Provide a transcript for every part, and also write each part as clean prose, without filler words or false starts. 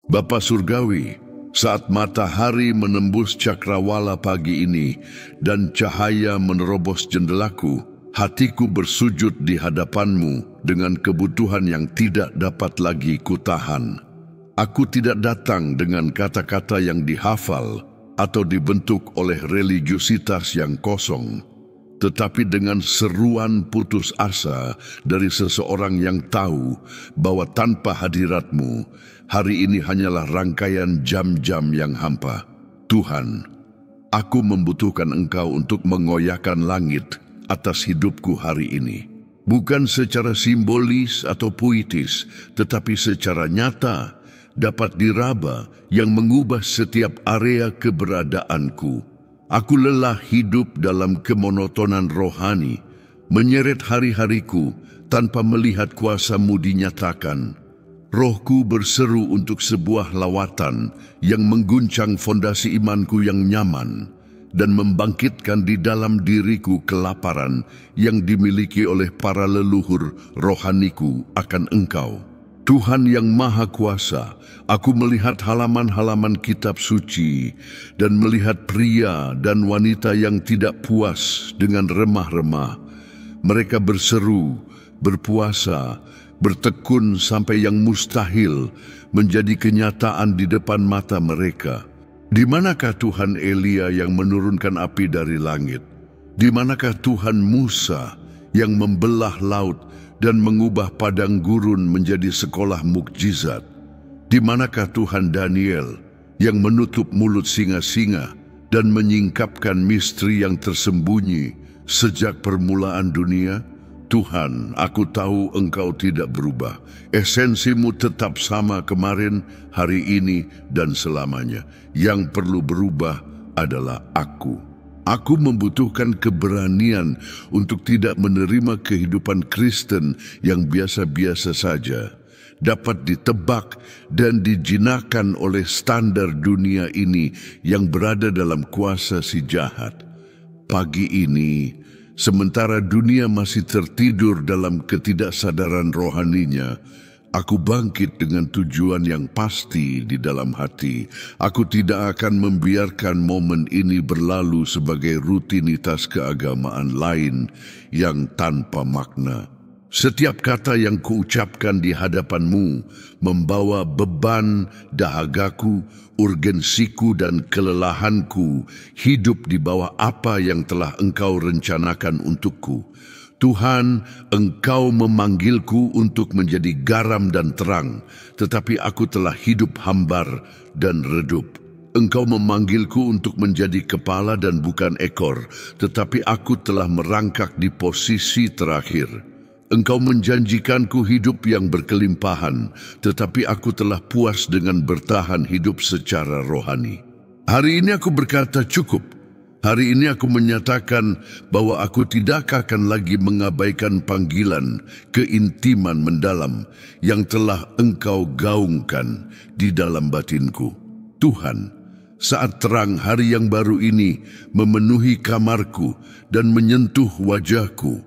Bapa Surgawi, saat matahari menembus cakrawala pagi ini dan cahaya menerobos jendelaku, hatiku bersujud di hadapan-Mu dengan kebutuhan yang tidak dapat lagi kutahan. Aku tidak datang dengan kata-kata yang dihafal atau dibentuk oleh religiusitas yang kosong, tetapi dengan seruan putus asa dari seseorang yang tahu bahwa tanpa hadirat-Mu, hari ini hanyalah rangkaian jam-jam yang hampa. Tuhan, aku membutuhkan Engkau untuk mengoyakkan langit atas hidupku hari ini. Bukan secara simbolis atau puitis, tetapi secara nyata dapat diraba yang mengubah setiap area keberadaanku. Aku lelah hidup dalam kemonotonan rohani, menyeret hari-hariku tanpa melihat kuasa-Mu dinyatakan. Rohku berseru untuk sebuah lawatan yang mengguncang fondasi imanku yang nyaman dan membangkitkan di dalam diriku kelaparan yang dimiliki oleh para leluhur rohaniku akan Engkau. Tuhan yang Maha Kuasa, aku melihat halaman-halaman kitab suci dan melihat pria dan wanita yang tidak puas dengan remah-remah. Mereka berseru, berpuasa, bertekun sampai yang mustahil menjadi kenyataan di depan mata mereka. Di manakah Tuhan Elia yang menurunkan api dari langit? Di manakah Tuhan Musa yang membelah laut dan mengubah padang gurun menjadi sekolah mukjizat? Di manakah Tuhan Daniel yang menutup mulut singa-singa dan menyingkapkan misteri yang tersembunyi sejak permulaan dunia? Tuhan, aku tahu Engkau tidak berubah. Esensi-Mu tetap sama kemarin, hari ini, dan selamanya. Yang perlu berubah adalah aku. Aku membutuhkan keberanian untuk tidak menerima kehidupan Kristen yang biasa-biasa saja, dapat ditebak dan dijinakkan oleh standar dunia ini yang berada dalam kuasa si jahat. Pagi ini, sementara dunia masih tertidur dalam ketidaksadaran rohaninya, aku bangkit dengan tujuan yang pasti di dalam hati. Aku tidak akan membiarkan momen ini berlalu sebagai rutinitas keagamaan lain yang tanpa makna. Setiap kata yang kuucapkan di hadapan-Mu membawa beban dahagaku, urgensiku dan kelelahanku hidup di bawah apa yang telah Engkau rencanakan untukku. Tuhan, Engkau memanggilku untuk menjadi garam dan terang, tetapi aku telah hidup hambar dan redup. Engkau memanggilku untuk menjadi kepala dan bukan ekor, tetapi aku telah merangkak di posisi terakhir. Engkau menjanjikanku hidup yang berkelimpahan, tetapi aku telah puas dengan bertahan hidup secara rohani. Hari ini aku berkata cukup. Hari ini aku menyatakan bahwa aku tidak akan lagi mengabaikan panggilan keintiman mendalam yang telah Engkau gaungkan di dalam batinku. Tuhan, saat terang hari yang baru ini memenuhi kamarku dan menyentuh wajahku,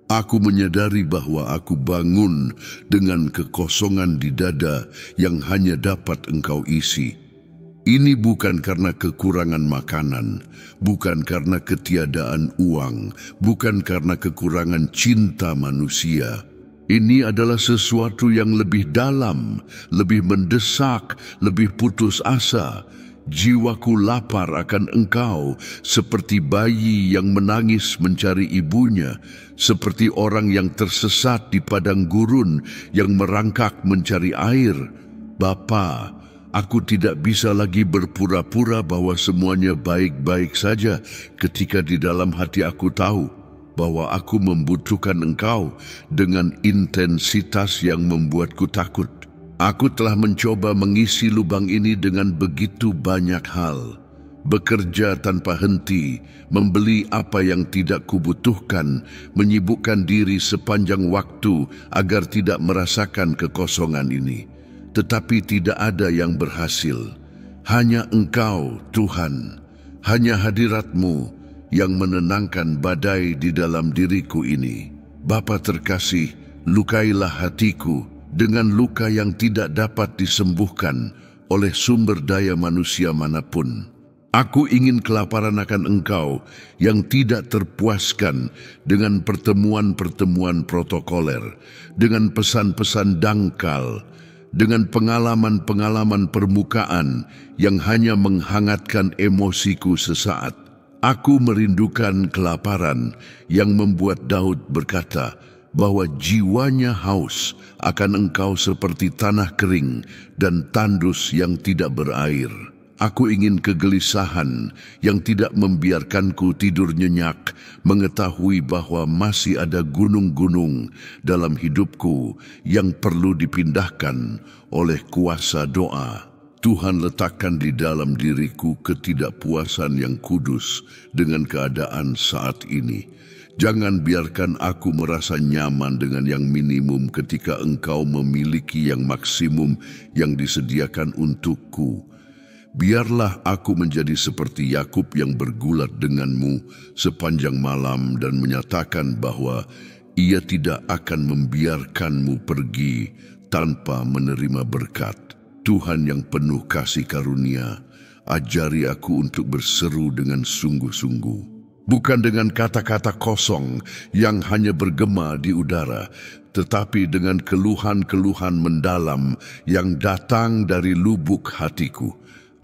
aku menyadari bahwa aku bangun dengan kekosongan di dada yang hanya dapat Engkau isi. Ini bukan karena kekurangan makanan, bukan karena ketiadaan uang, bukan karena kekurangan cinta manusia. Ini adalah sesuatu yang lebih dalam, lebih mendesak, lebih putus asa. Jiwaku lapar akan Engkau, seperti bayi yang menangis mencari ibunya, seperti orang yang tersesat di padang gurun yang merangkak mencari air. Bapa, aku tidak bisa lagi berpura-pura bahwa semuanya baik-baik saja ketika di dalam hati aku tahu bahwa aku membutuhkan Engkau dengan intensitas yang membuatku takut. Aku telah mencoba mengisi lubang ini dengan begitu banyak hal. Bekerja tanpa henti, membeli apa yang tidak kubutuhkan, menyibukkan diri sepanjang waktu agar tidak merasakan kekosongan ini. Tetapi tidak ada yang berhasil. Hanya Engkau, Tuhan, hanya hadirat-Mu yang menenangkan badai di dalam diriku ini. Bapa terkasih, lukailah hatiku dengan luka yang tidak dapat disembuhkan, oleh sumber daya manusia manapun. Aku ingin kelaparan akan Engkau yang tidak terpuaskan dengan pertemuan-pertemuan protokoler, dengan pesan-pesan dangkal, dengan pengalaman-pengalaman permukaan yang hanya menghangatkan emosiku sesaat. Aku merindukan kelaparan yang membuat Daud berkata bahwa jiwanya haus akan Engkau seperti tanah kering dan tandus yang tidak berair. Aku ingin kegelisahan yang tidak membiarkanku tidur nyenyak, mengetahui bahwa masih ada gunung-gunung dalam hidupku yang perlu dipindahkan oleh kuasa doa. Tuhan letakkan di dalam diriku ketidakpuasan yang kudus dengan keadaan saat ini. Jangan biarkan aku merasa nyaman dengan yang minimum ketika Engkau memiliki yang maksimum yang disediakan untukku. Biarlah aku menjadi seperti Yakub yang bergulat denganmu sepanjang malam dan menyatakan bahwa ia tidak akan membiarkanmu pergi tanpa menerima berkat. Tuhan yang penuh kasih karunia, ajari aku untuk berseru dengan sungguh-sungguh. Bukan dengan kata-kata kosong yang hanya bergema di udara, tetapi dengan keluhan-keluhan mendalam yang datang dari lubuk hatiku.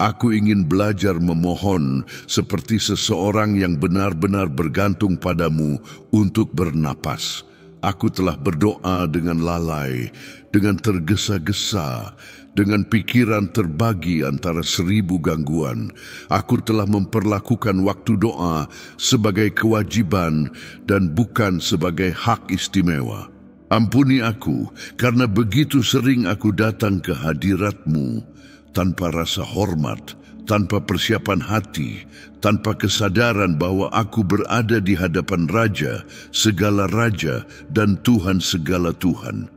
Aku ingin belajar memohon seperti seseorang yang benar-benar bergantung padamu untuk bernapas. Aku telah berdoa dengan lalai, dengan tergesa-gesa, dengan pikiran terbagi antara 1000 gangguan. Aku telah memperlakukan waktu doa sebagai kewajiban dan bukan sebagai hak istimewa. Ampuni aku, karena begitu sering aku datang ke hadirat-Mu, tanpa rasa hormat, tanpa persiapan hati, tanpa kesadaran bahwa aku berada di hadapan Raja, segala Raja, dan Tuhan segala Tuhan.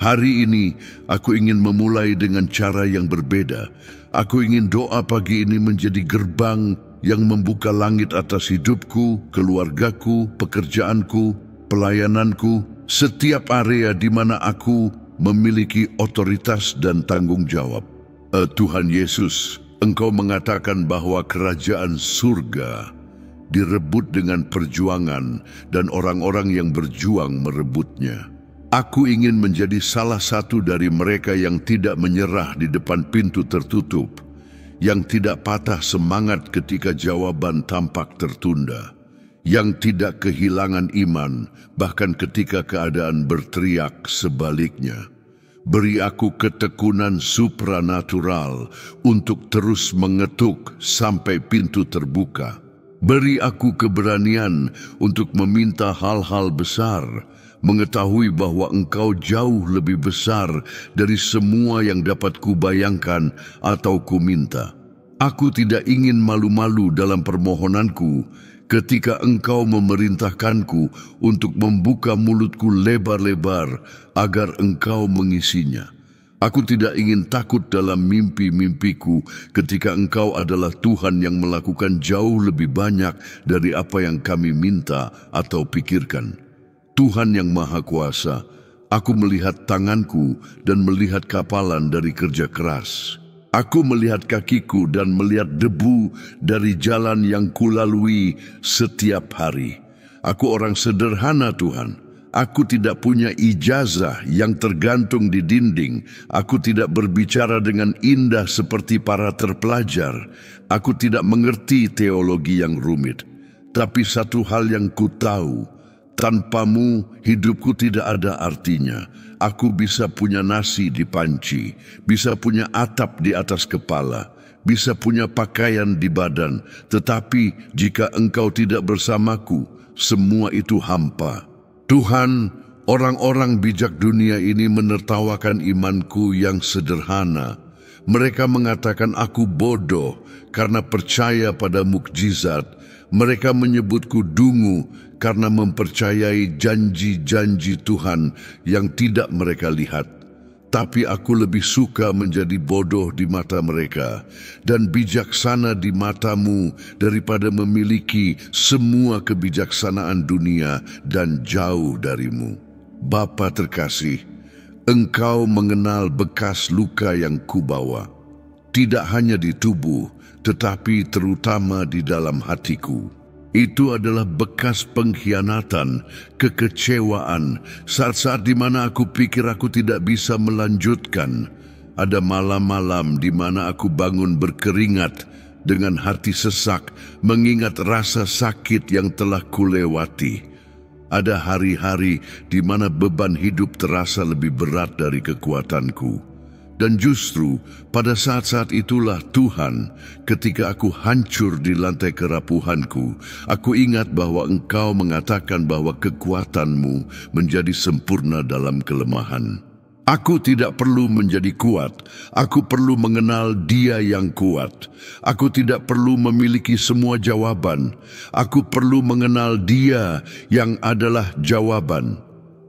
Hari ini, aku ingin memulai dengan cara yang berbeda. Aku ingin doa pagi ini menjadi gerbang yang membuka langit atas hidupku, keluargaku, pekerjaanku, pelayananku, setiap area di mana aku memiliki otoritas dan tanggung jawab. Tuhan Yesus, Engkau mengatakan bahwa kerajaan surga direbut dengan perjuangan dan orang-orang yang berjuang merebutnya. Aku ingin menjadi salah satu dari mereka yang tidak menyerah di depan pintu tertutup, yang tidak patah semangat ketika jawaban tampak tertunda, yang tidak kehilangan iman bahkan ketika keadaan berteriak sebaliknya. Beri aku ketekunan supranatural untuk terus mengetuk sampai pintu terbuka. Beri aku keberanian untuk meminta hal-hal besar, mengetahui bahwa Engkau jauh lebih besar dari semua yang dapat kubayangkan atau kuminta. Aku tidak ingin malu-malu dalam permohonanku ketika Engkau memerintahkanku untuk membuka mulutku lebar-lebar agar Engkau mengisinya. Aku tidak ingin takut dalam mimpi-mimpiku ketika Engkau adalah Tuhan yang melakukan jauh lebih banyak dari apa yang kami minta atau pikirkan. Tuhan yang Maha Kuasa, aku melihat tanganku dan melihat kapalan dari kerja keras. Aku melihat kakiku dan melihat debu dari jalan yang kulalui setiap hari. Aku orang sederhana, Tuhan. Aku tidak punya ijazah yang tergantung di dinding. Aku tidak berbicara dengan indah seperti para terpelajar. Aku tidak mengerti teologi yang rumit. Tapi satu hal yang ku tahu, tanpamu hidupku tidak ada artinya. Aku bisa punya nasi di panci, bisa punya atap di atas kepala, bisa punya pakaian di badan, tetapi jika Engkau tidak bersamaku, semua itu hampa. Tuhan, orang-orang bijak dunia ini menertawakan imanku yang sederhana. Mereka mengatakan aku bodoh karena percaya pada mukjizat. Mereka menyebutku dungu karena mempercayai janji-janji Tuhan yang tidak mereka lihat. Tapi aku lebih suka menjadi bodoh di mata mereka dan bijaksana di matamu daripada memiliki semua kebijaksanaan dunia dan jauh darimu. Bapa terkasih, Engkau mengenal bekas luka yang kubawa. tidak hanya di tubuh, tetapi terutama di dalam hatiku. Itu adalah bekas pengkhianatan, kekecewaan, saat-saat di mana aku pikir aku tidak bisa melanjutkan. Ada malam-malam di mana aku bangun berkeringat dengan hati sesak, mengingat rasa sakit yang telah kulewati. Ada hari-hari di mana beban hidup terasa lebih berat dari kekuatanku. Dan justru pada saat-saat itulah Tuhan, ketika aku hancur di lantai kerapuhanku, aku ingat bahwa Engkau mengatakan bahwa kekuatanmu menjadi sempurna dalam kelemahan. Aku tidak perlu menjadi kuat, aku perlu mengenal Dia yang kuat. Aku tidak perlu memiliki semua jawaban, aku perlu mengenal Dia yang adalah jawaban.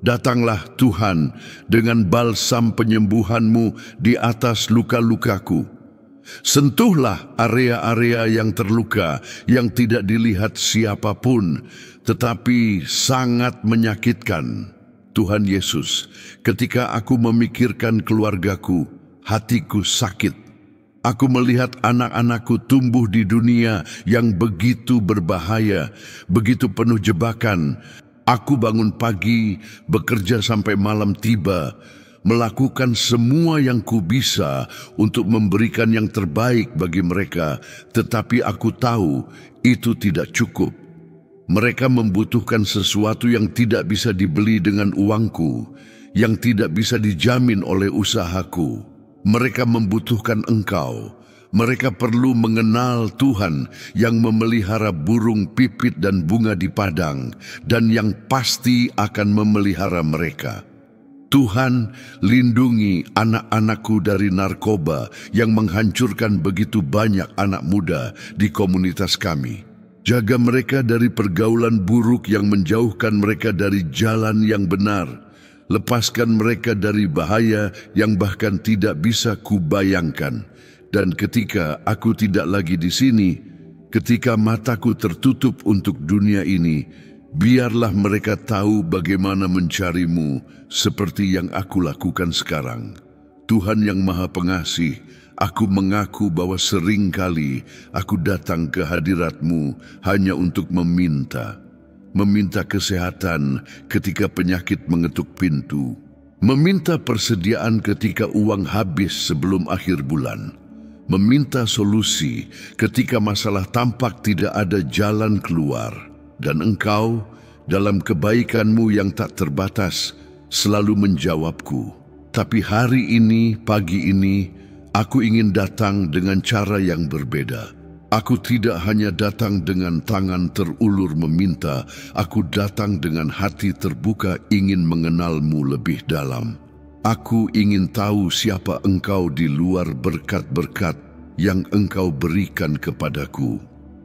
Datanglah Tuhan dengan balsam penyembuhan-Mu di atas luka-lukaku. Sentuhlah area-area yang terluka, yang tidak dilihat siapapun, tetapi sangat menyakitkan. Tuhan Yesus, ketika aku memikirkan keluargaku, hatiku sakit. Aku melihat anak-anakku tumbuh di dunia yang begitu berbahaya, begitu penuh jebakan. Aku bangun pagi, bekerja sampai malam tiba, melakukan semua yang ku bisa untuk memberikan yang terbaik bagi mereka, tetapi aku tahu itu tidak cukup. Mereka membutuhkan sesuatu yang tidak bisa dibeli dengan uangku, yang tidak bisa dijamin oleh usahaku. Mereka membutuhkan Engkau. Mereka perlu mengenal Tuhan yang memelihara burung pipit dan bunga di padang, dan yang pasti akan memelihara mereka. Tuhan, lindungi anak-anakku dari narkoba yang menghancurkan begitu banyak anak muda di komunitas kami. Jaga mereka dari pergaulan buruk yang menjauhkan mereka dari jalan yang benar. Lepaskan mereka dari bahaya yang bahkan tidak bisa kubayangkan. Dan ketika aku tidak lagi di sini, ketika mataku tertutup untuk dunia ini, biarlah mereka tahu bagaimana mencari-Mu seperti yang aku lakukan sekarang. Tuhan yang Maha Pengasih, aku mengaku bahwa seringkali aku datang ke hadirat-Mu hanya untuk meminta kesehatan ketika penyakit mengetuk pintu, meminta persediaan ketika uang habis sebelum akhir bulan, meminta solusi ketika masalah tampak tidak ada jalan keluar. Dan Engkau, dalam kebaikan-Mu yang tak terbatas, selalu menjawabku. Tapi hari ini, pagi ini, aku ingin datang dengan cara yang berbeda. Aku tidak hanya datang dengan tangan terulur meminta, aku datang dengan hati terbuka ingin mengenal-Mu lebih dalam. Aku ingin tahu siapa Engkau di luar berkat-berkat yang Engkau berikan kepadaku.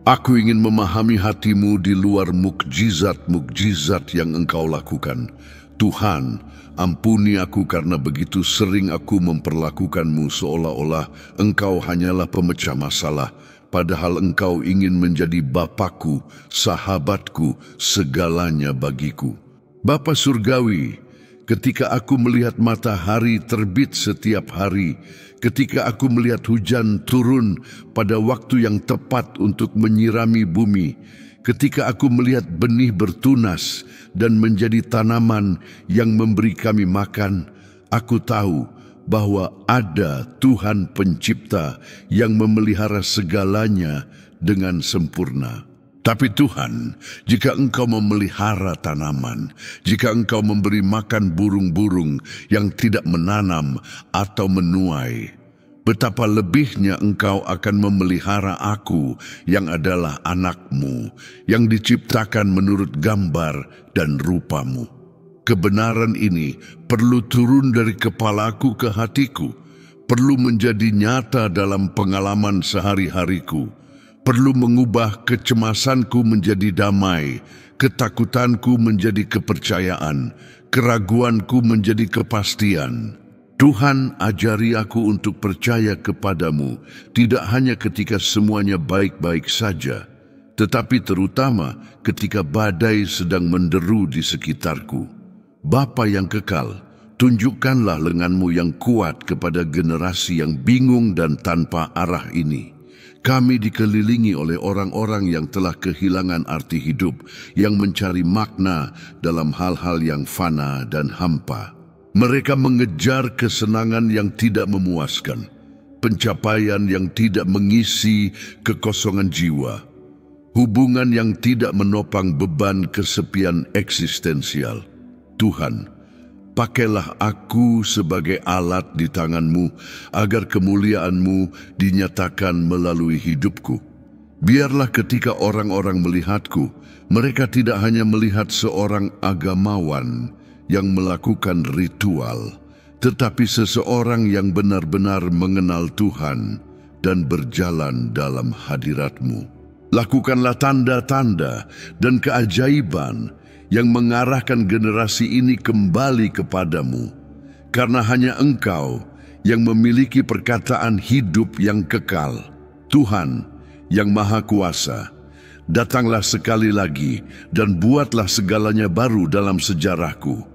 Aku ingin memahami hati-Mu di luar mukjizat-mukjizat yang Engkau lakukan. Tuhan, ampuni aku karena begitu sering aku memperlakukan-Mu seolah-olah Engkau hanyalah pemecah masalah, padahal Engkau ingin menjadi Bapakku, sahabatku, segalanya bagiku. Bapa Surgawi, ketika aku melihat matahari terbit setiap hari, ketika aku melihat hujan turun pada waktu yang tepat untuk menyirami bumi, ketika aku melihat benih bertunas dan menjadi tanaman yang memberi kami makan, aku tahu bahwa ada Tuhan Pencipta yang memelihara segalanya dengan sempurna. Tapi Tuhan, jika Engkau memelihara tanaman, jika Engkau memberi makan burung-burung yang tidak menanam atau menuai, betapa lebihnya Engkau akan memelihara aku yang adalah anak-Mu, yang diciptakan menurut gambar dan rupa-Mu. Kebenaran ini perlu turun dari kepalaku ke hatiku, perlu menjadi nyata dalam pengalaman sehari-hariku, perlu mengubah kecemasanku menjadi damai, ketakutanku menjadi kepercayaan, keraguanku menjadi kepastian. Tuhan, ajari aku untuk percaya kepadamu, tidak hanya ketika semuanya baik-baik saja, tetapi terutama ketika badai sedang menderu di sekitarku. Bapa yang kekal, tunjukkanlah lengan-Mu yang kuat kepada generasi yang bingung dan tanpa arah ini. Kami dikelilingi oleh orang-orang yang telah kehilangan arti hidup, yang mencari makna dalam hal-hal yang fana dan hampa. Mereka mengejar kesenangan yang tidak memuaskan, pencapaian yang tidak mengisi kekosongan jiwa, hubungan yang tidak menopang beban kesepian eksistensial. Tuhan, pakailah aku sebagai alat di tangan-Mu, agar kemuliaan-Mu dinyatakan melalui hidupku. Biarlah ketika orang-orang melihatku, mereka tidak hanya melihat seorang agamawan yang melakukan ritual, tetapi seseorang yang benar-benar mengenal Tuhan dan berjalan dalam hadirat-Mu. Lakukanlah tanda-tanda dan keajaiban yang mengarahkan generasi ini kembali kepadamu, karena hanya Engkau yang memiliki perkataan hidup yang kekal. Tuhan yang Maha Kuasa, datanglah sekali lagi dan buatlah segalanya baru dalam sejarahku.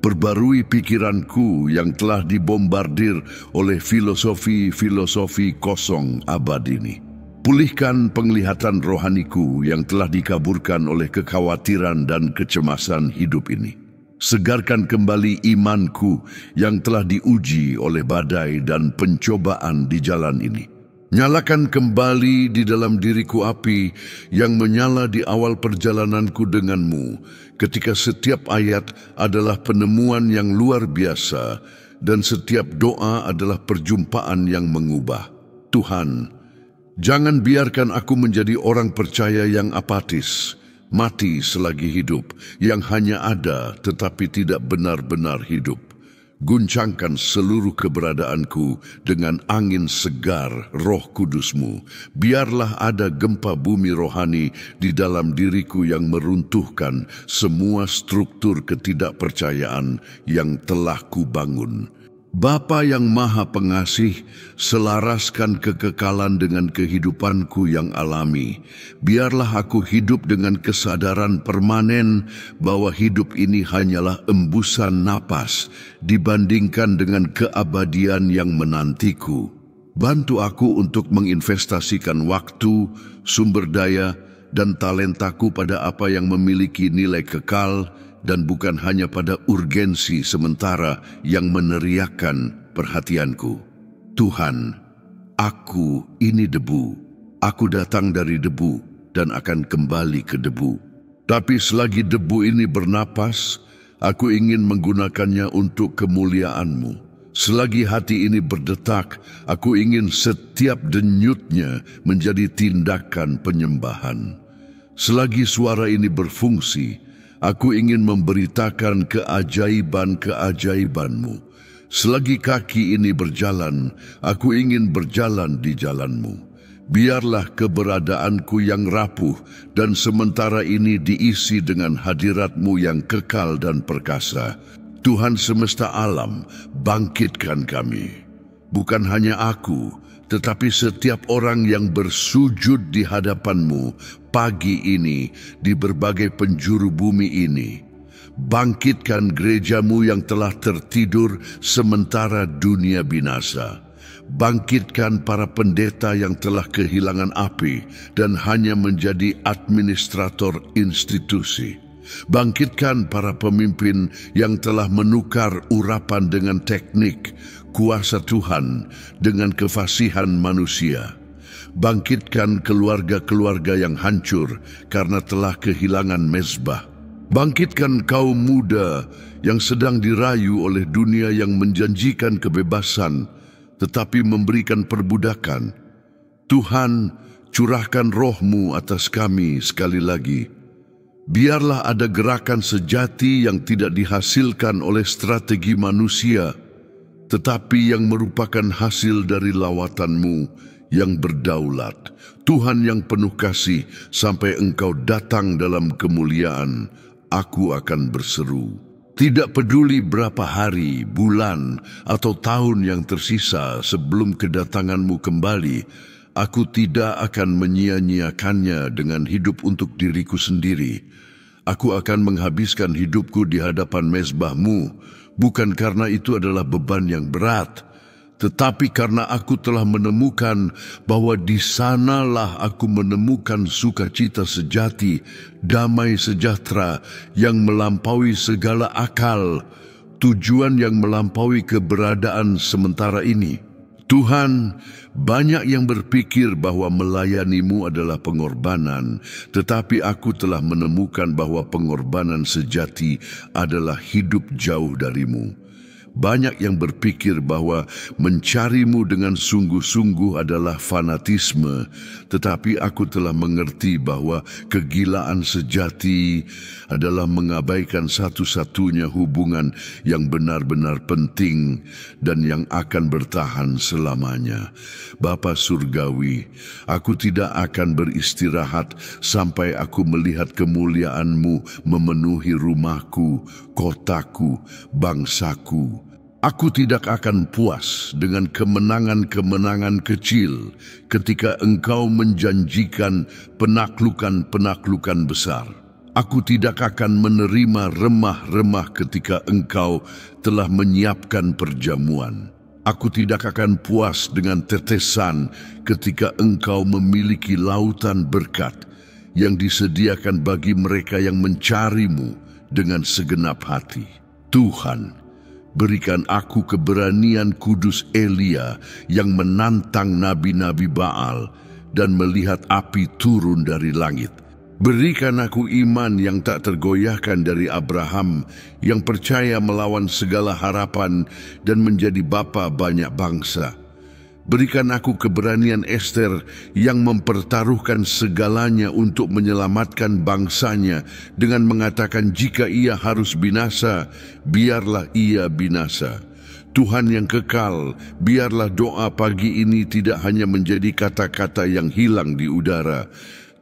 Perbarui pikiranku yang telah dibombardir oleh filosofi-filosofi kosong abad ini. Pulihkan penglihatan rohaniku yang telah dikaburkan oleh kekhawatiran dan kecemasan hidup ini. Segarkan kembali imanku yang telah diuji oleh badai dan pencobaan di jalan ini. Nyalakan kembali di dalam diriku api yang menyala di awal perjalananku denganmu, ketika setiap ayat adalah penemuan yang luar biasa dan setiap doa adalah perjumpaan yang mengubah. Tuhan, jangan biarkan aku menjadi orang percaya yang apatis, mati selagi hidup, yang hanya ada tetapi tidak benar-benar hidup. Guncangkan seluruh keberadaanku dengan angin segar Roh Kudus-Mu. Biarlah ada gempa bumi rohani di dalam diriku yang meruntuhkan semua struktur ketidakpercayaan yang telah kubangun. Bapa yang Maha Pengasih, selaraskan kekekalan dengan kehidupanku yang alami. Biarlah aku hidup dengan kesadaran permanen bahwa hidup ini hanyalah embusan napas dibandingkan dengan keabadian yang menantiku. Bantu aku untuk menginvestasikan waktu, sumber daya, dan talentaku pada apa yang memiliki nilai kekal, dan bukan hanya pada urgensi sementara yang meneriakkan perhatianku. Tuhan, aku ini debu. Aku datang dari debu dan akan kembali ke debu. Tapi selagi debu ini bernapas, aku ingin menggunakannya untuk kemuliaan-Mu. Selagi hati ini berdetak, aku ingin setiap denyutnya menjadi tindakan penyembahan. Selagi suara ini berfungsi, aku ingin memberitakan keajaiban-keajaiban-Mu. Selagi kaki ini berjalan, aku ingin berjalan di jalan-Mu. Biarlah keberadaanku yang rapuh dan sementara ini diisi dengan hadirat-Mu yang kekal dan perkasa. Tuhan semesta alam, bangkitkan kami. Bukan hanya aku, tetapi setiap orang yang bersujud di hadapan-Mu pagi ini di berbagai penjuru bumi ini. Bangkitkan gereja-Mu yang telah tertidur sementara dunia binasa. Bangkitkan para pendeta yang telah kehilangan api dan hanya menjadi administrator institusi. Bangkitkan para pemimpin yang telah menukar urapan dengan teknik, kuasa Tuhan dengan kefasihan manusia. Bangkitkan keluarga-keluarga yang hancur karena telah kehilangan mezbah. Bangkitkan kaum muda yang sedang dirayu oleh dunia yang menjanjikan kebebasan tetapi memberikan perbudakan. Tuhan, curahkan Roh-Mu atas kami sekali lagi. Biarlah ada gerakan sejati yang tidak dihasilkan oleh strategi manusia, tetapi yang merupakan hasil dari lawatan-Mu yang berdaulat. Tuhan yang penuh kasih, sampai Engkau datang dalam kemuliaan, aku akan berseru. Tidak peduli berapa hari, bulan, atau tahun yang tersisa sebelum kedatangan-Mu kembali, aku tidak akan menyia-nyiakannya dengan hidup untuk diriku sendiri. Aku akan menghabiskan hidupku di hadapan mezbah-Mu, bukan karena itu adalah beban yang berat, tetapi karena aku telah menemukan bahwa di sanalah aku menemukan sukacita sejati, damai sejahtera yang melampaui segala akal, tujuan yang melampaui keberadaan sementara ini. Tuhan, banyak yang berpikir bahwa melayanimu adalah pengorbanan, tetapi aku telah menemukan bahwa pengorbanan sejati adalah hidup jauh darimu. Banyak yang berpikir bahwa mencarimu dengan sungguh-sungguh adalah fanatisme, tetapi aku telah mengerti bahwa kegilaan sejati adalah mengabaikan satu-satunya hubungan yang benar-benar penting dan yang akan bertahan selamanya. Bapa Surgawi, aku tidak akan beristirahat sampai aku melihat kemuliaan-Mu memenuhi rumahku, kotaku, bangsaku. Aku tidak akan puas dengan kemenangan-kemenangan kecil ketika Engkau menjanjikan penaklukan-penaklukan besar. Aku tidak akan menerima remah-remah ketika Engkau telah menyiapkan perjamuan. Aku tidak akan puas dengan tetesan ketika Engkau memiliki lautan berkat yang disediakan bagi mereka yang mencari-Mu dengan segenap hati. Tuhan, berikan aku keberanian kudus Elia yang menantang nabi-nabi Baal dan melihat api turun dari langit. Berikan aku iman yang tak tergoyahkan dari Abraham yang percaya melawan segala harapan dan menjadi bapa banyak bangsa. Berikan aku keberanian Ester yang mempertaruhkan segalanya untuk menyelamatkan bangsanya dengan mengatakan jika ia harus binasa, biarlah ia binasa. Tuhan yang kekal, biarlah doa pagi ini tidak hanya menjadi kata-kata yang hilang di udara,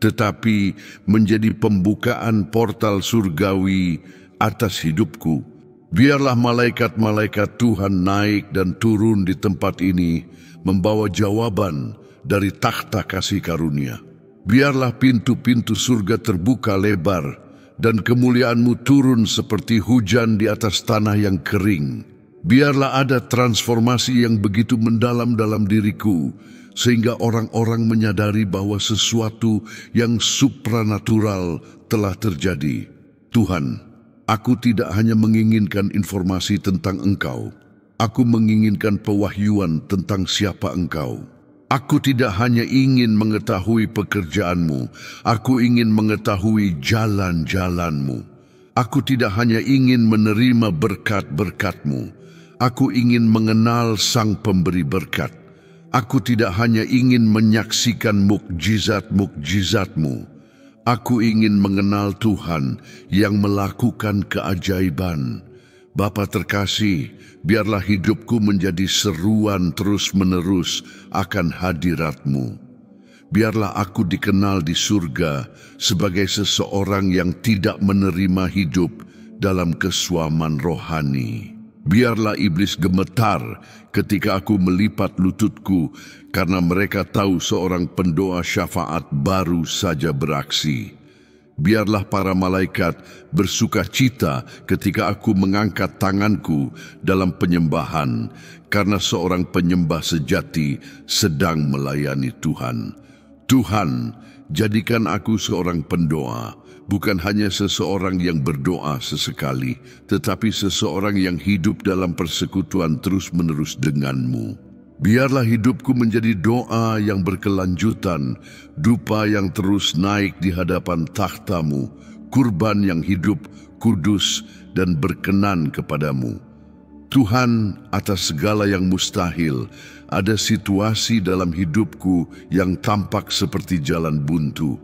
tetapi menjadi pembukaan portal surgawi atas hidupku. Biarlah malaikat-malaikat Tuhan naik dan turun di tempat ini, membawa jawaban dari takhta kasih karunia. Biarlah pintu-pintu surga terbuka lebar dan kemuliaan-Mu turun seperti hujan di atas tanah yang kering. Biarlah ada transformasi yang begitu mendalam dalam diriku, sehingga orang-orang menyadari bahwa sesuatu yang supranatural telah terjadi. Tuhan, aku tidak hanya menginginkan informasi tentang Engkau. Aku menginginkan pewahyuan tentang siapa Engkau. Aku tidak hanya ingin mengetahui pekerjaan-Mu, aku ingin mengetahui jalan-jalan-Mu. Aku tidak hanya ingin menerima berkat-berkat-Mu, aku ingin mengenal Sang Pemberi berkat. Aku tidak hanya ingin menyaksikan mukjizat-mukjizat-Mu, aku ingin mengenal Tuhan yang melakukan keajaiban. Bapa terkasih, biarlah hidupku menjadi seruan terus-menerus akan hadirat-Mu. Biarlah aku dikenal di surga sebagai seseorang yang tidak menerima hidup dalam kesuaman rohani. Biarlah iblis gemetar ketika aku melipat lututku karena mereka tahu seorang pendoa syafaat baru saja beraksi. Biarlah para malaikat bersuka cita ketika aku mengangkat tanganku dalam penyembahan, karena seorang penyembah sejati sedang melayani Tuhan. Tuhan, jadikan aku seorang pendoa, bukan hanya seseorang yang berdoa sesekali, tetapi seseorang yang hidup dalam persekutuan terus-menerus denganmu. Biarlah hidupku menjadi doa yang berkelanjutan, dupa yang terus naik di hadapan takhta-Mu, kurban yang hidup, kudus, dan berkenan kepadamu. Tuhan, atas segala yang mustahil, ada situasi dalam hidupku yang tampak seperti jalan buntu.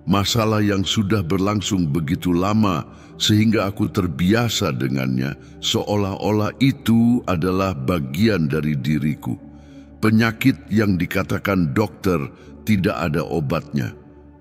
Masalah yang sudah berlangsung begitu lama sehingga aku terbiasa dengannya, seolah-olah itu adalah bagian dari diriku. Penyakit yang dikatakan dokter tidak ada obatnya.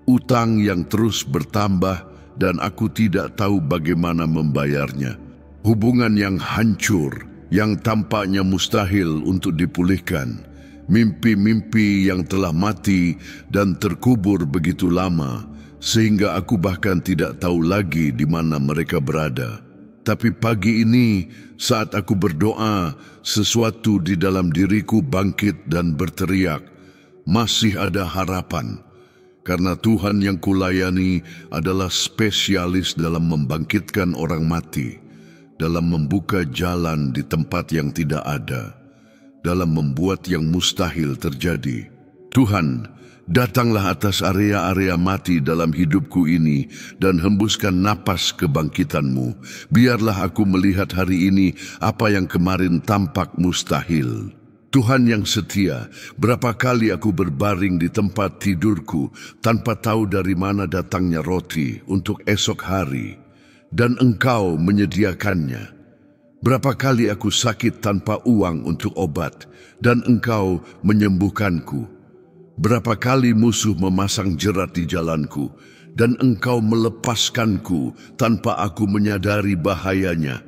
Utang yang terus bertambah dan aku tidak tahu bagaimana membayarnya. Hubungan yang hancur, yang tampaknya mustahil untuk dipulihkan. Mimpi-mimpi yang telah mati dan terkubur begitu lama, sehingga aku bahkan tidak tahu lagi di mana mereka berada. Tapi pagi ini, saat aku berdoa, sesuatu di dalam diriku bangkit dan berteriak, masih ada harapan. Karena Tuhan yang kulayani adalah spesialis dalam membangkitkan orang mati, dalam membuka jalan di tempat yang tidak ada, dalam membuat yang mustahil terjadi. Tuhan, datanglah atas area-area mati dalam hidupku ini dan hembuskan napas kebangkitan-Mu. Biarlah aku melihat hari ini apa yang kemarin tampak mustahil. Tuhan yang setia, berapa kali aku berbaring di tempat tidurku tanpa tahu dari mana datangnya roti untuk esok hari, dan Engkau menyediakannya. Berapa kali aku sakit tanpa uang untuk obat, dan Engkau menyembuhkanku. Berapa kali musuh memasang jerat di jalanku, dan Engkau melepaskanku tanpa aku menyadari bahayanya.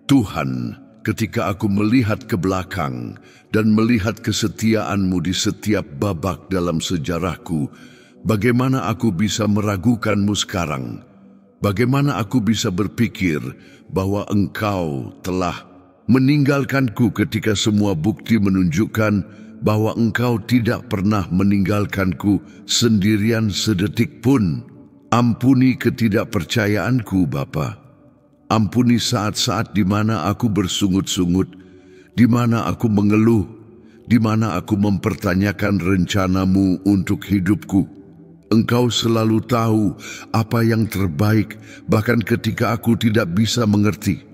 Tuhan, ketika aku melihat ke belakang dan melihat kesetiaan-Mu di setiap babak dalam sejarahku, bagaimana aku bisa meragukan-Mu sekarang? Bagaimana aku bisa berpikir bahwa Engkau telah meninggalkanku ketika semua bukti menunjukkan bahwa Engkau tidak pernah meninggalkanku sendirian sedetik pun? Ampuni ketidakpercayaanku, Bapa. Ampuni saat-saat di mana aku bersungut-sungut, di mana aku mengeluh, di mana aku mempertanyakan rencana-Mu untuk hidupku. Engkau selalu tahu apa yang terbaik, bahkan ketika aku tidak bisa mengerti.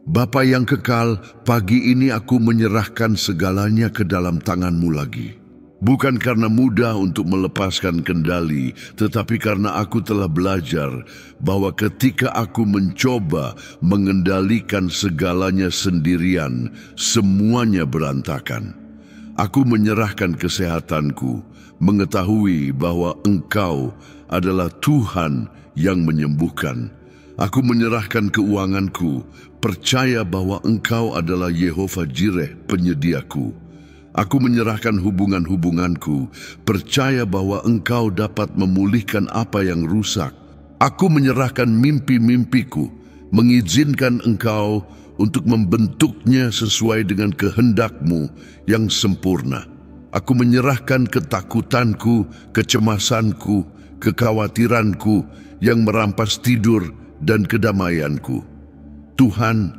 Bapa yang kekal, pagi ini aku menyerahkan segalanya ke dalam tangan-Mu lagi. Bukan karena mudah untuk melepaskan kendali, tetapi karena aku telah belajar bahwa ketika aku mencoba mengendalikan segalanya sendirian, semuanya berantakan. Aku menyerahkan kesehatanku, mengetahui bahwa Engkau adalah Tuhan yang menyembuhkan. Aku menyerahkan keuanganku, percaya bahwa Engkau adalah Yehova Jireh, penyediaku. Aku menyerahkan hubungan-hubunganku, percaya bahwa Engkau dapat memulihkan apa yang rusak. Aku menyerahkan mimpi-mimpiku, mengizinkan Engkau untuk membentuknya sesuai dengan kehendak-Mu yang sempurna. Aku menyerahkan ketakutanku, kecemasanku, kekhawatiranku yang merampas tidur dan kedamaianku. Tuhan,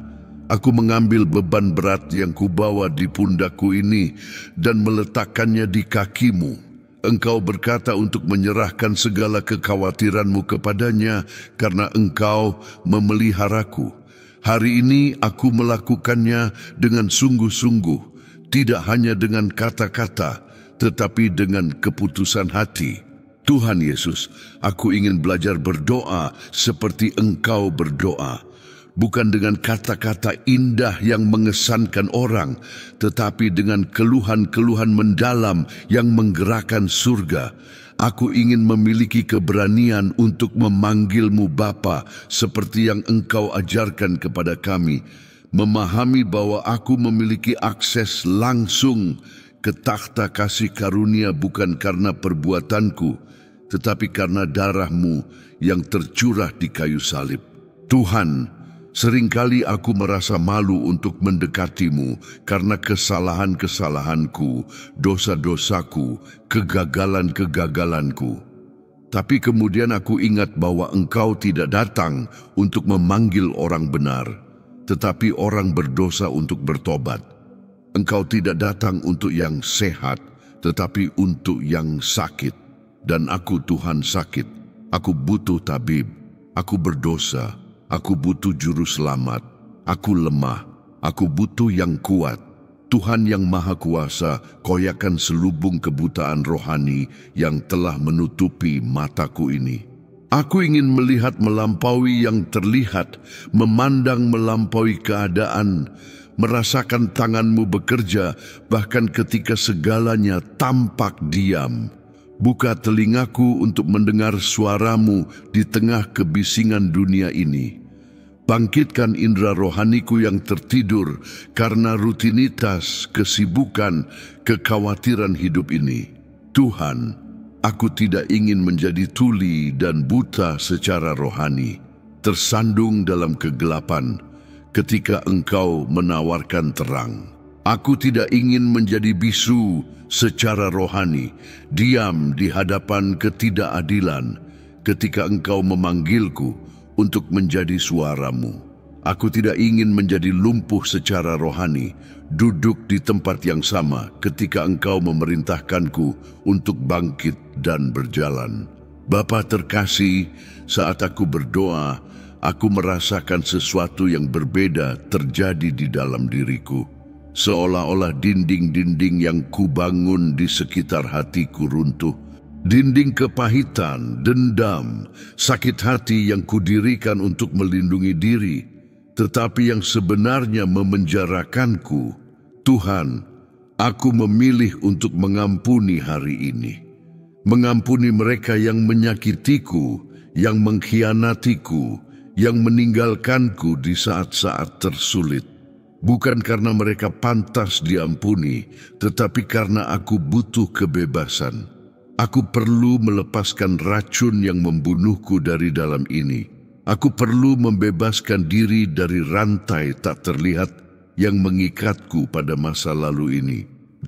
aku mengambil beban berat yang kubawa di pundakku ini dan meletakkannya di kaki-Mu. Engkau berkata untuk menyerahkan segala kekhawatiran-Mu kepadanya karena Engkau memeliharaku. Hari ini aku melakukannya dengan sungguh-sungguh, tidak hanya dengan kata-kata, tetapi dengan keputusan hati. Tuhan Yesus, aku ingin belajar berdoa seperti Engkau berdoa. Bukan dengan kata-kata indah yang mengesankan orang, tetapi dengan keluhan-keluhan mendalam yang menggerakkan surga. Aku ingin memiliki keberanian untuk memanggil-Mu Bapa seperti yang Engkau ajarkan kepada kami. Memahami bahwa aku memiliki akses langsung ke takhta kasih karunia bukan karena perbuatanku, tetapi karena darah-Mu yang tercurah di kayu salib. Tuhan, seringkali aku merasa malu untuk mendekati-Mu karena kesalahan-kesalahanku, dosa-dosaku, kegagalan-kegagalanku. Tapi kemudian aku ingat bahwa Engkau tidak datang untuk memanggil orang benar, tetapi orang berdosa untuk bertobat. Engkau tidak datang untuk yang sehat, tetapi untuk yang sakit. Dan aku, Tuhan, sakit. Aku butuh tabib. Aku berdosa. Aku butuh juru selamat. Aku lemah. Aku butuh yang kuat. Tuhan yang Maha Kuasa, koyakan selubung kebutaan rohani yang telah menutupi mataku ini. Aku ingin melihat melampaui yang terlihat, memandang melampaui keadaan, merasakan tangan-Mu bekerja, bahkan ketika segalanya tampak diam. Buka telingaku untuk mendengar suara-Mu di tengah kebisingan dunia ini. Bangkitkan indera rohaniku yang tertidur karena rutinitas, kesibukan, kekhawatiran hidup ini. Tuhan, aku tidak ingin menjadi tuli dan buta secara rohani, tersandung dalam kegelapan, ketika Engkau menawarkan terang. Aku tidak ingin menjadi bisu secara rohani, diam di hadapan ketidakadilan ketika Engkau memanggilku untuk menjadi suaramu. Aku tidak ingin menjadi lumpuh secara rohani, duduk di tempat yang sama ketika Engkau memerintahkanku untuk bangkit dan berjalan. Bapa terkasih, saat aku berdoa, aku merasakan sesuatu yang berbeda terjadi di dalam diriku. Seolah-olah dinding-dinding yang kubangun di sekitar hatiku runtuh. Dinding kepahitan, dendam, sakit hati yang kudirikan untuk melindungi diri, tetapi yang sebenarnya memenjarakanku. Tuhan, aku memilih untuk mengampuni hari ini. Mengampuni mereka yang menyakitiku, yang mengkhianatiku, yang meninggalkanku di saat-saat tersulit. Bukan karena mereka pantas diampuni, tetapi karena aku butuh kebebasan. Aku perlu melepaskan racun yang membunuhku dari dalam ini. Aku perlu membebaskan diri dari rantai tak terlihat yang mengikatku pada masa lalu ini.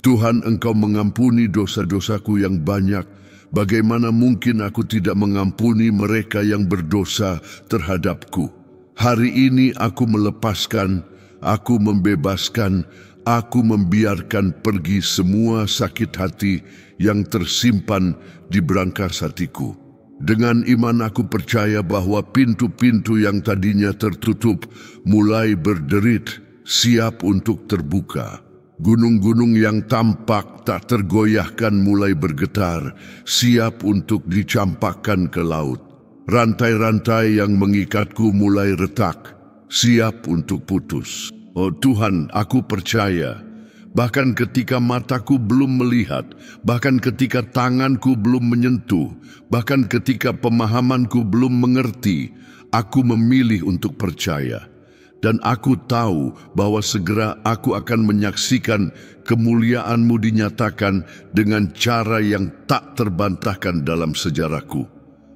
Tuhan, Engkau mengampuni dosa-dosaku yang banyak. Bagaimana mungkin aku tidak mengampuni mereka yang berdosa terhadapku? Hari ini aku melepaskan, aku membebaskan, aku membiarkan pergi semua sakit hati yang tersimpan di brankas hatiku. Dengan iman aku percaya bahwa pintu-pintu yang tadinya tertutup mulai berderit, siap untuk terbuka. Gunung-gunung yang tampak tak tergoyahkan mulai bergetar, siap untuk dicampakkan ke laut. Rantai-rantai yang mengikatku mulai retak, siap untuk putus. Oh Tuhan, aku percaya, bahkan ketika mataku belum melihat, bahkan ketika tanganku belum menyentuh, bahkan ketika pemahamanku belum mengerti, aku memilih untuk percaya. Dan aku tahu bahwa segera aku akan menyaksikan kemuliaan-Mu dinyatakan dengan cara yang tak terbantahkan dalam sejarahku.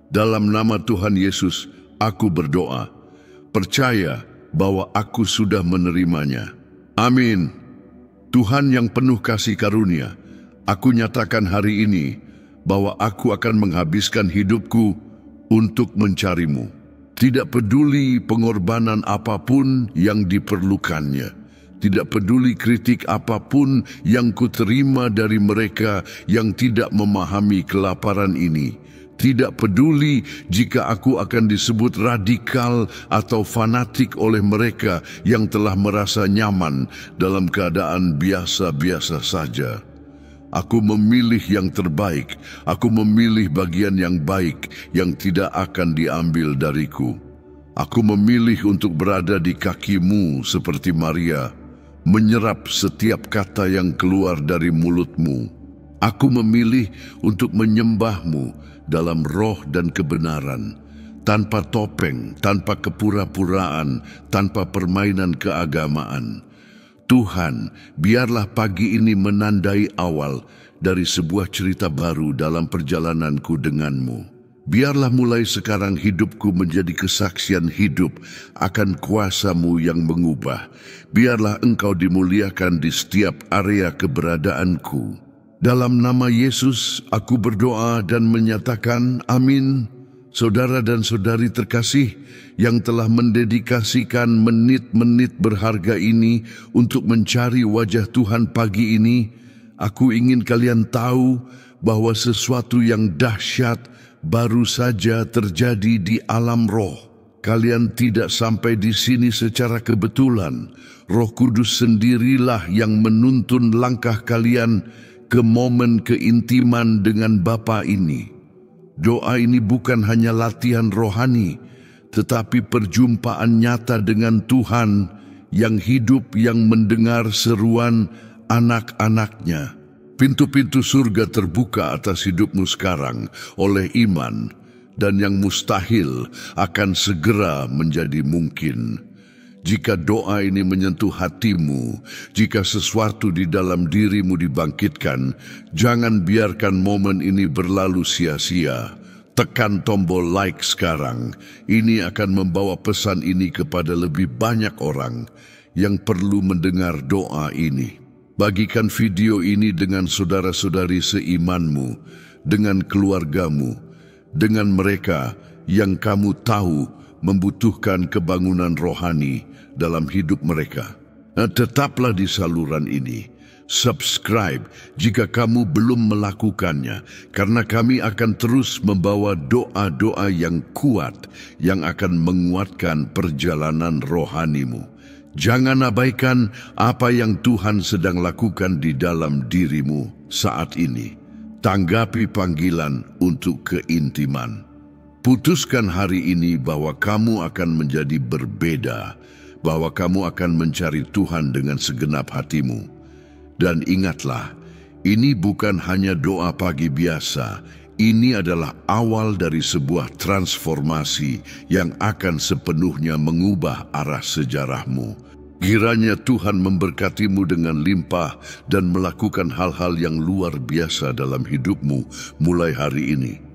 Dalam nama Tuhan Yesus, aku berdoa, percaya bahwa aku sudah menerimanya. Amin. Tuhan yang penuh kasih karunia, aku nyatakan hari ini bahwa aku akan menghabiskan hidupku untuk mencari-Mu. Tidak peduli pengorbanan apapun yang diperlukannya. Tidak peduli kritik apapun yang kuterima dari mereka yang tidak memahami kelaparan ini. Tidak peduli jika aku akan disebut radikal atau fanatik oleh mereka yang telah merasa nyaman dalam keadaan biasa-biasa saja. Aku memilih yang terbaik, aku memilih bagian yang baik yang tidak akan diambil dariku. Aku memilih untuk berada di kaki-Mu seperti Maria, menyerap setiap kata yang keluar dari mulut-Mu. Aku memilih untuk menyembah-Mu dalam roh dan kebenaran, tanpa topeng, tanpa kepura-puraan, tanpa permainan keagamaan. Tuhan, biarlah pagi ini menandai awal dari sebuah cerita baru dalam perjalananku denganmu. Biarlah mulai sekarang hidupku menjadi kesaksian hidup akan kuasa-Mu yang mengubah. Biarlah Engkau dimuliakan di setiap area keberadaanku. Dalam nama Yesus, aku berdoa dan menyatakan amin. Saudara dan saudari terkasih yang telah mendedikasikan menit-menit berharga ini untuk mencari wajah Tuhan pagi ini, aku ingin kalian tahu bahwa sesuatu yang dahsyat baru saja terjadi di alam roh. Kalian tidak sampai di sini secara kebetulan. Roh Kudus sendirilah yang menuntun langkah kalian ke momen keintiman dengan Bapa ini. Doa ini bukan hanya latihan rohani, tetapi perjumpaan nyata dengan Tuhan yang hidup, yang mendengar seruan anak-anaknya. Pintu-pintu surga terbuka atas hidupmu sekarang oleh iman, dan yang mustahil akan segera menjadi mungkin. Jika doa ini menyentuh hatimu, jika sesuatu di dalam dirimu dibangkitkan, jangan biarkan momen ini berlalu sia-sia. Tekan tombol like sekarang. Ini akan membawa pesan ini kepada lebih banyak orang yang perlu mendengar doa ini. Bagikan video ini dengan saudara-saudari seimanmu, dengan keluargamu, dengan mereka yang kamu tahu membutuhkan kebangunan rohani dalam hidup mereka. Tetaplah di saluran ini. Subscribe jika kamu belum melakukannya, karena kami akan terus membawa doa-doa yang kuat yang akan menguatkan perjalanan rohanimu. Jangan abaikan apa yang Tuhan sedang lakukan di dalam dirimu saat ini. Tanggapi panggilan untuk keintiman. Putuskan hari ini bahwa kamu akan menjadi berbeda, bahwa kamu akan mencari Tuhan dengan segenap hatimu. Dan ingatlah, ini bukan hanya doa pagi biasa, ini adalah awal dari sebuah transformasi yang akan sepenuhnya mengubah arah sejarahmu. Kiranya Tuhan memberkatimu dengan limpah dan melakukan hal-hal yang luar biasa dalam hidupmu mulai hari ini.